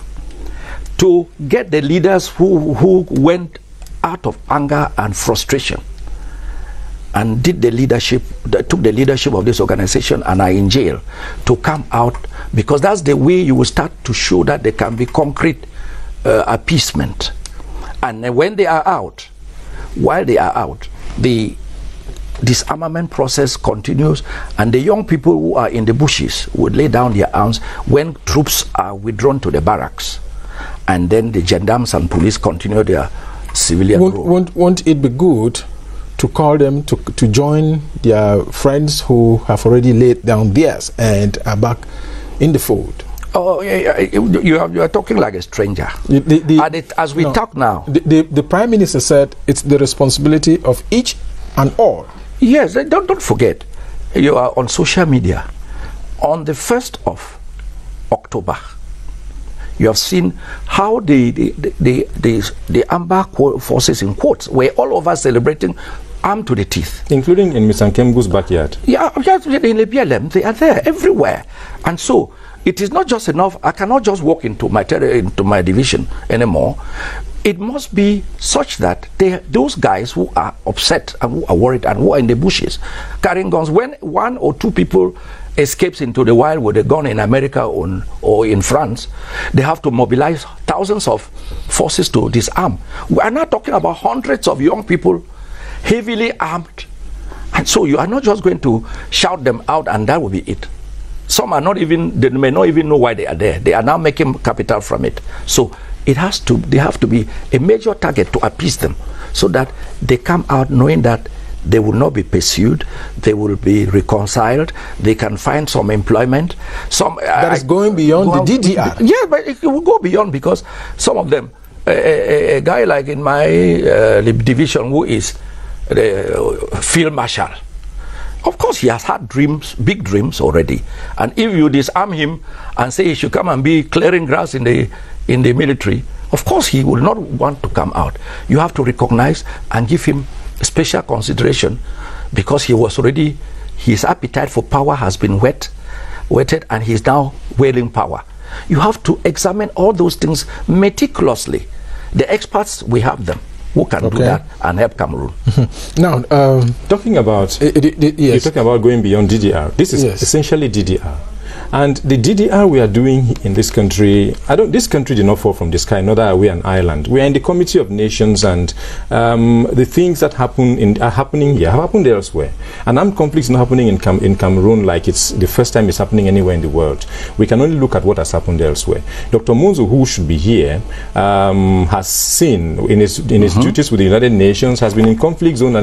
Speaker 2: to get the leaders who went out of anger and frustration and took the leadership of this organization and are in jail, to come out, because that's the way you will start to show that there can be concrete appeasement. And when they are out, while they are out, the disarmament process continues, and the young people who are in the bushes would lay down their arms when troops are withdrawn to the barracks, and then the gendarmes and police continue their civilian role.
Speaker 1: Won't it be good to call them to join their friends who have already laid down theirs and are back in the fold?
Speaker 2: Oh, you are talking like a stranger. As we talk now,
Speaker 1: the Prime Minister said it's the responsibility of each and all.
Speaker 2: Yes, don't forget, you are on social media. On the 1st of October, you have seen how the Amber forces, in quotes, were all over celebrating, armed to the teeth.
Speaker 4: Including in Mr. Nkemgu's backyard.
Speaker 2: Yeah, in the BLM, they are there everywhere. And so, it is not just enough. I cannot just walk into my division anymore. It must be such that those guys who are upset and who are worried and who are in the bushes carrying guns, when 1 or 2 people escapes into the wild with a gun in America or in France, they have to mobilize thousands of forces to disarm. We are not talking about hundreds of young people heavily armed. And so you are not just going to shout them out and that will be it. Some are not even, they may not even know why they are there. They are now making capital from it. So they have to be a major target to appease them, so that they come out knowing that they will not be pursued, they will be reconciled, they can find some employment.
Speaker 1: That is going beyond the DDR.
Speaker 2: Yeah, but it will go beyond, because some of them, a guy like in my division who is the field marshal, of course he has had dreams, big dreams already. And if you disarm him and say he should come and be clearing grass in the military, of course he will not want to come out. You have to recognize and give him special consideration, because his appetite for power has been whetted, and he's now wielding power. You have to examine all those things meticulously. The experts, we have them who can do that and help Cameroon.
Speaker 1: Now,
Speaker 4: talking about you're talking about going beyond DDR. This is essentially DDR. And the DDR we are doing in this country, this country did not fall from the sky, nor are we an island. We are in the Committee of Nations, and the things that are happening here have happened elsewhere. And armed conflicts not happening in Cameroon like it's the first time it's happening anywhere in the world. We can only look at what has happened elsewhere. Dr. Munzu, who should be here, has seen in his duties with the United Nations, has been in conflict zones,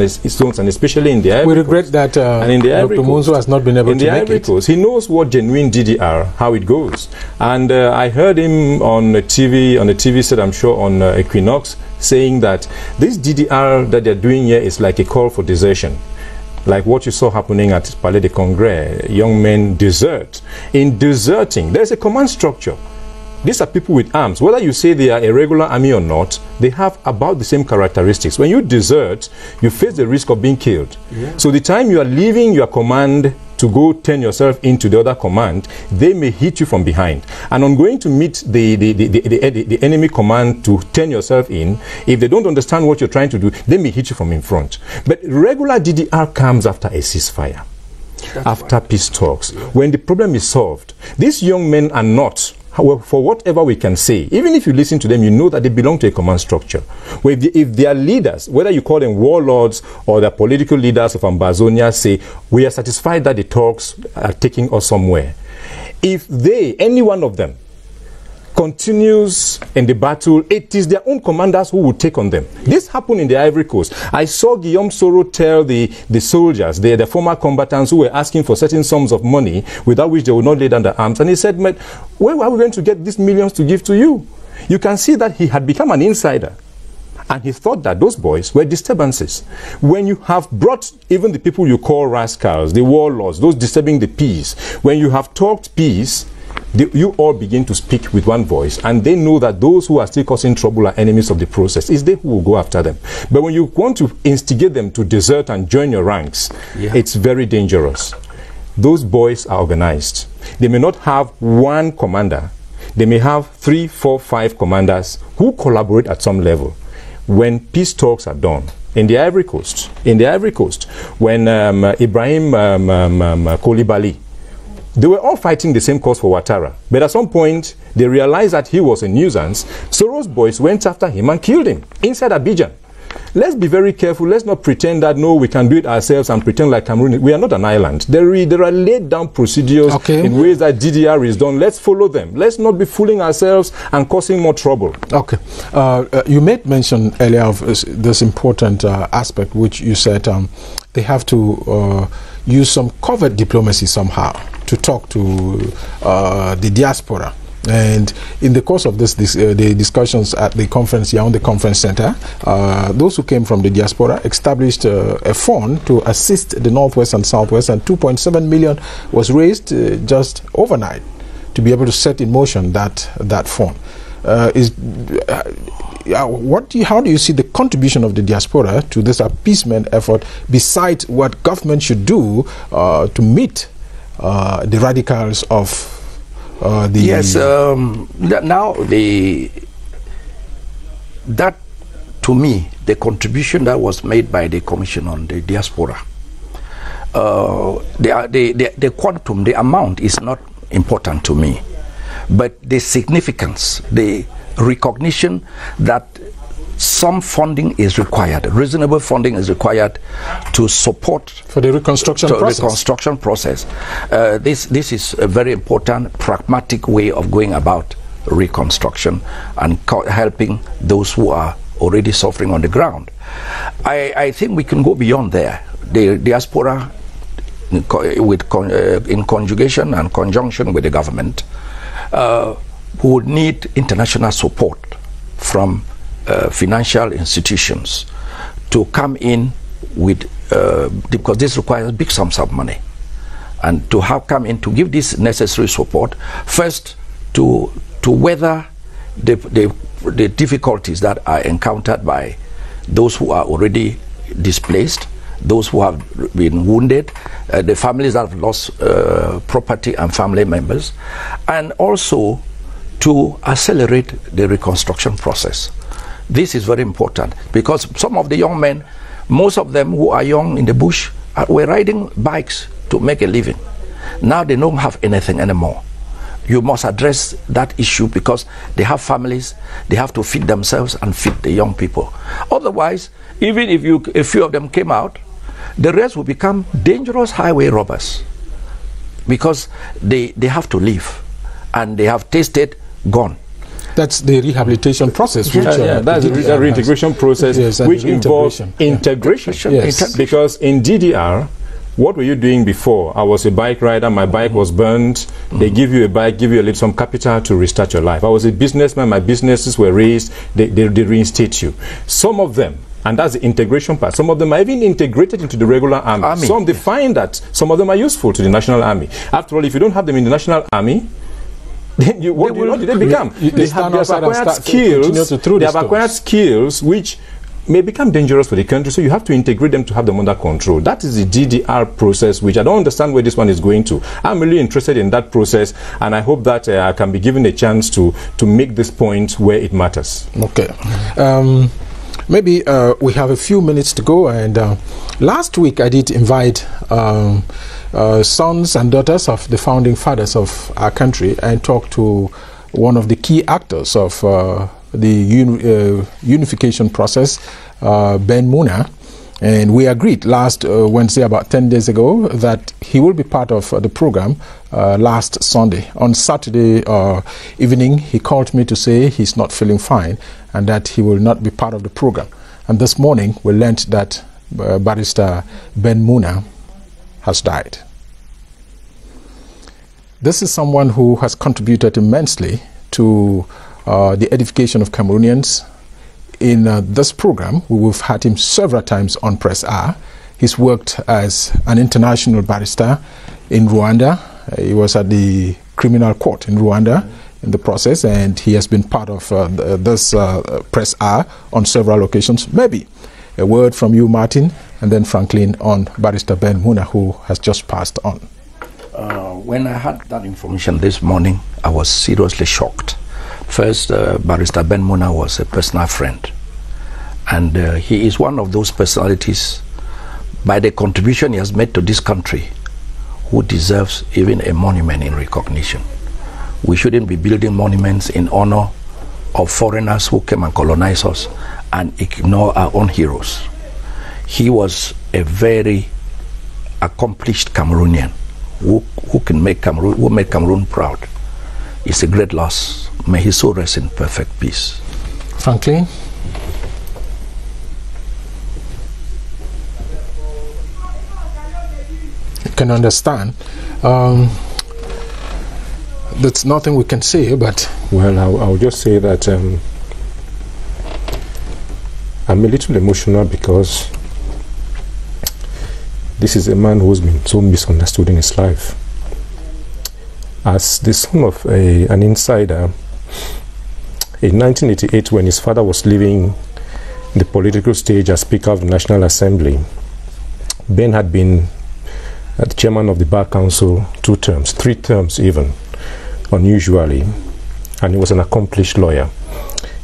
Speaker 4: and especially in the Ivory Coast.
Speaker 1: We regret that Dr. Munzu has not been able to make it.
Speaker 4: He knows what genuine DDR, how it goes. And I heard him on the TV set, I'm sure on Equinox, saying that this DDR that they're doing here is like a call for desertion. Like what you saw happening at Palais de Congrès, young men desert. In deserting, there's a command structure. These are people with arms. Whether you say they are a regular army or not, they have about the same characteristics. When you desert, you face the risk of being killed. Yeah. So the time you are leaving your command to go turn yourself into the other command, they may hit you from behind. And on going to meet the enemy command to turn yourself in, if they don't understand what you're trying to do, they may hit you from in front. But regular DDR comes after a ceasefire, after peace talks, when the problem is solved. These young men are not, for whatever we can say, even if you listen to them, you know that they belong to a command structure. Where if their leaders, whether you call them warlords or the political leaders of Ambazonia, say, we are satisfied that the talks are taking us somewhere. If any one of them, continues in the battle, it is their own commanders who will take on them. This happened in the Ivory Coast. I saw Guillaume Soro tell the soldiers, the former combatants who were asking for certain sums of money without which they would not lay down their arms. And he said, "Mate, where are we going to get these millions to give to you?" You can see that he had become an insider. And he thought that those boys were disturbances. When you have brought even the people you call rascals, the warlords, those disturbing the peace, when you have talked peace, you all begin to speak with one voice, and they know that those who are still causing trouble are enemies of the process. It's they who will go after them. But when you want to instigate them to desert and join your ranks, it's very dangerous. Those boys are organized. They may not have one commander. They may have 3, 4, 5 commanders who collaborate at some level. When peace talks are done, in the Ivory Coast, when Ibrahim Koulibaly, they were all fighting the same cause for Ouattara. But at some point, they realized that he was a nuisance. Soros boys went after him and killed him inside Abidjan. Let's be very careful. Let's not pretend that, no, we can do it ourselves and pretend like Cameroon. We are not an island. There are laid down procedures in ways that DDR is done. Let's follow them. Let's not be fooling ourselves and causing more trouble.
Speaker 1: Okay. You made mention earlier of this important aspect, which you said they have to use some covert diplomacy somehow to talk to the diaspora. And in the course of the discussions at the conference, on the conference center, those who came from the diaspora established a fund to assist the Northwest and Southwest, and 2.7 million was raised just overnight to be able to set in motion that fund. How do you see the contribution of the diaspora to this appeasement effort, besides what government should do to meet the radicals of
Speaker 2: Yes, now that to me, the contribution that was made by the Commission on the Diaspora, the quantum, the amount is not important to me, but the significance, the recognition that some funding is required, reasonable funding is required to support
Speaker 1: for the reconstruction process.
Speaker 2: This is a very important, pragmatic way of going about reconstruction and helping those who are already suffering on the ground. I think we can go beyond there. The diaspora, in conjugation and conjunction with the government, would need international support from financial institutions to come in with because this requires big sums of money, and to come in to give this necessary support first to weather the difficulties that are encountered by those who are already displaced, those who have been wounded, the families that have lost property and family members, and also to accelerate the reconstruction process. This is very important because some of the young men, most of them who are young in the bush, were riding bikes to make a living. Now they don't have anything anymore. You must address that issue because they have families, they have to feed themselves and feed the young people. Otherwise, even if a few of them came out, the rest will become dangerous highway robbers because they have to live and they have tasted gone.
Speaker 1: That's the rehabilitation process.
Speaker 4: Which, that's the reintegration process, which involves integration.
Speaker 1: Yes.
Speaker 4: Because in DDR, what were you doing before? I was a bike rider, my bike was burned. They give you a bike, give you some capital to restart your life. I was a businessman, my businesses were raised, they reinstate you. Some of them, and that's the integration part, some of them are even integrated into the regular army. Some, they find that some of them are useful to the national army. After all, if you don't have them in the national army, then what do they become? They have acquired skills which may become dangerous for the country, so you have to integrate them to have them under control. That is the DDR process, which I don't understand where this one is going to. I'm really interested in that process, and I hope that I can be given a chance to make this point where it matters.
Speaker 1: Okay. Maybe we have a few minutes to go, and last week I did invite sons and daughters of the founding fathers of our country and talk to one of the key actors of the unification process, Ben Muna, and we agreed last Wednesday, about 10 days ago, that he will be part of the program last Sunday. On Saturday evening, he called me to say he's not feeling fine and that he will not be part of the program. And this morning, we learned that Barrister Ben Muna has died. This is someone who has contributed immensely to the edification of Cameroonians. In this program, we've had him several times on Press R. He's worked as an international barrister in Rwanda. He was at the criminal court in Rwanda in the process, and he has been part of this Press R on several occasions. Maybe a word from you, Martin, and then Franklin on Barrister Ben Muna, who has just passed on.
Speaker 2: When I had that information this morning, I was seriously shocked. First, Barrister Ben Muna was a personal friend, And he is one of those personalities, by the contribution he has made to this country, who deserves even a monument in recognition. We shouldn't be building monuments in honor of foreigners who came and colonized us and ignore our own heroes. He was a very accomplished Cameroonian who made Cameroon proud. It's a great loss. May his soul rest in perfect peace.
Speaker 1: Franklin? You can understand. There's nothing we can say, but...
Speaker 4: Well, I'll just say that I'm a little emotional because this is a man who's been so misunderstood in his life. As the son of an insider, in 1988, when his father was leaving the political stage as Speaker of the National Assembly, Ben had been the chairman of the Bar Council 2 terms, 3 terms even, unusually, and he was an accomplished lawyer.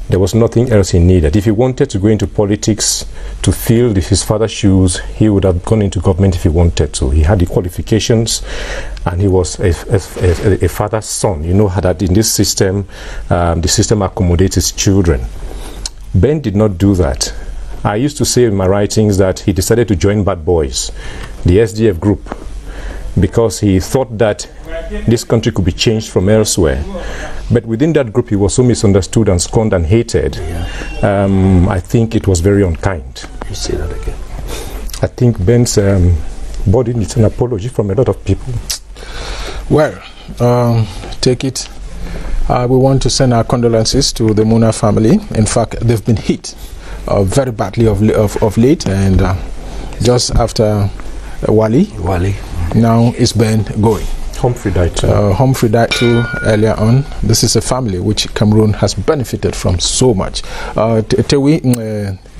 Speaker 4: There was nothing else he needed. If he wanted to go into politics to fill his father's shoes, he would have gone into government if he wanted to. He had the qualifications, and he was a father's son. You know that in this system, the system accommodates his children. Ben did not do that. I used to say in my writings that he decided to join Bad Boys, the SDF group, because he thought that this country could be changed from elsewhere. But within that group, he was so misunderstood and scorned and hated. Yeah. I think it was very unkind.
Speaker 2: You say that again.
Speaker 4: I think Ben's body needs an apology from a lot of people.
Speaker 1: Well, take it. We want to send our condolences to the Muna family. In fact, they've been hit very badly of late, and just after Wally. Now it's Ben going.
Speaker 4: Humphrey died too.
Speaker 1: Humphrey died too earlier on. This is a family which Cameroon has benefited from so much.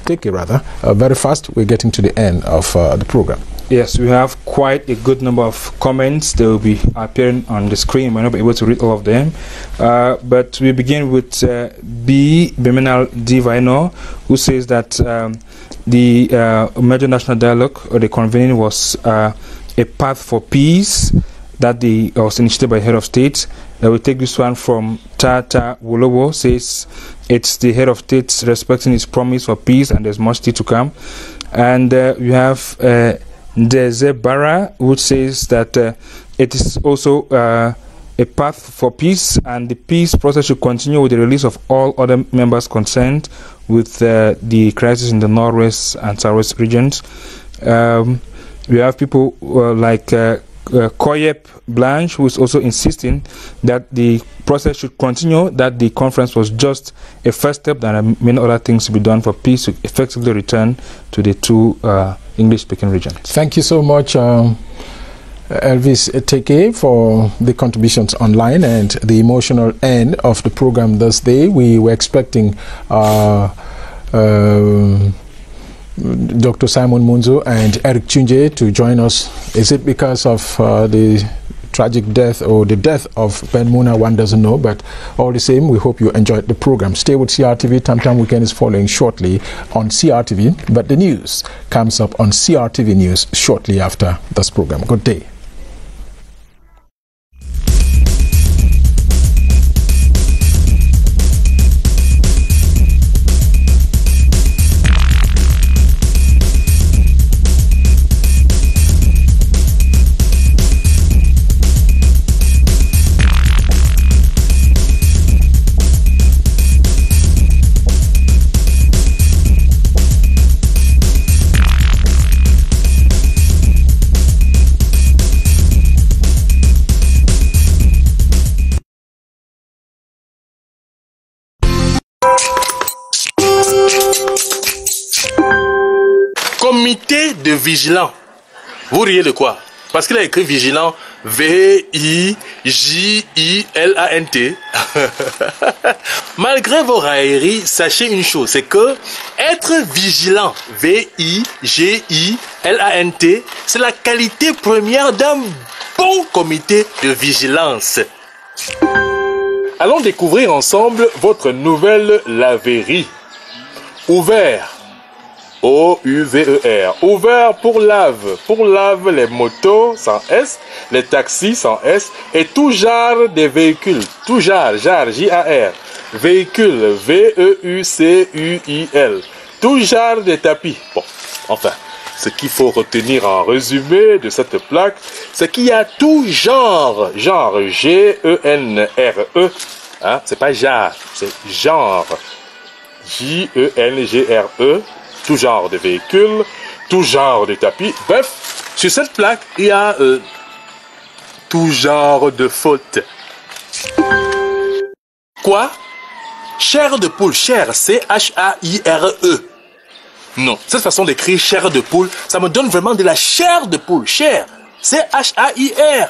Speaker 1: Take it rather. Very fast, we're getting to the end of the program.
Speaker 7: Yes, we have quite a good number of comments. They will be appearing on the screen. We're not able to read all of them. But we begin with B. Beminal Divino, who says that the major national dialogue or the convening was a path for peace that was initiated by the head of state. We take this one from Tata Wolowo, says it's the head of state respecting his promise for peace and there's much still to come. And we have Ndeze Bara, which says that it is also a path for peace and the peace process should continue with the release of all other members concerned with the crisis in the Northwest and Southwest regions. We have people like Koyep Blanche, who is also insisting that the process should continue, that the conference was just a first step, that many other things to be done for peace to effectively return to the 2 English-speaking regions. Thank you so much,
Speaker 1: Elvis Teke, for the contributions online and the emotional end of the program this day. We were expecting Dr. Simon Munzo and Eric Chunje to join us. Is it because of the tragic death or the death of Ben Muna? One doesn't know, but all the same, we hope you enjoyed the program. Stay with CRTV. Tam Tam Weekend is following shortly on CRTV, but the news comes up on CRTV News shortly after this program. Good day.
Speaker 8: Comité de vigilants. Vous riez de quoi? Parce qu'il a écrit vigilant, V-I-J-I-L-A-N-T. Malgré vos railleries, sachez une chose, c'est que être vigilant, V-I-G-I-L-A-N-T, c'est la qualité première d'un bon comité de vigilance. Allons découvrir ensemble votre nouvelle laverie. Ouvert
Speaker 9: O-U-V-E-R. Ouvert pour lave. Pour lave les motos sans S, les taxis sans S et tout genre de véhicules. Tout genre, J-A-R. Véhicule, V-E-U-C-U-I-L. Tout genre de tapis. Bon, enfin, ce qu'il faut retenir en résumé de cette plaque, c'est qu'il y a tout genre. Genre, G-E-N-R-E. Hein, c'est pas genre, c'est genre. J-E-N-G-R-E. Tout genre de véhicules, tout genre de tapis. Bref, sur cette plaque, il y a tout genre de fautes. Quoi? Chair de poule, chair, C-H-A-I-R-E. Non, cette façon d'écrire chair de poule, ça me donne vraiment de la chair de poule, chair, C-H-A-I-R.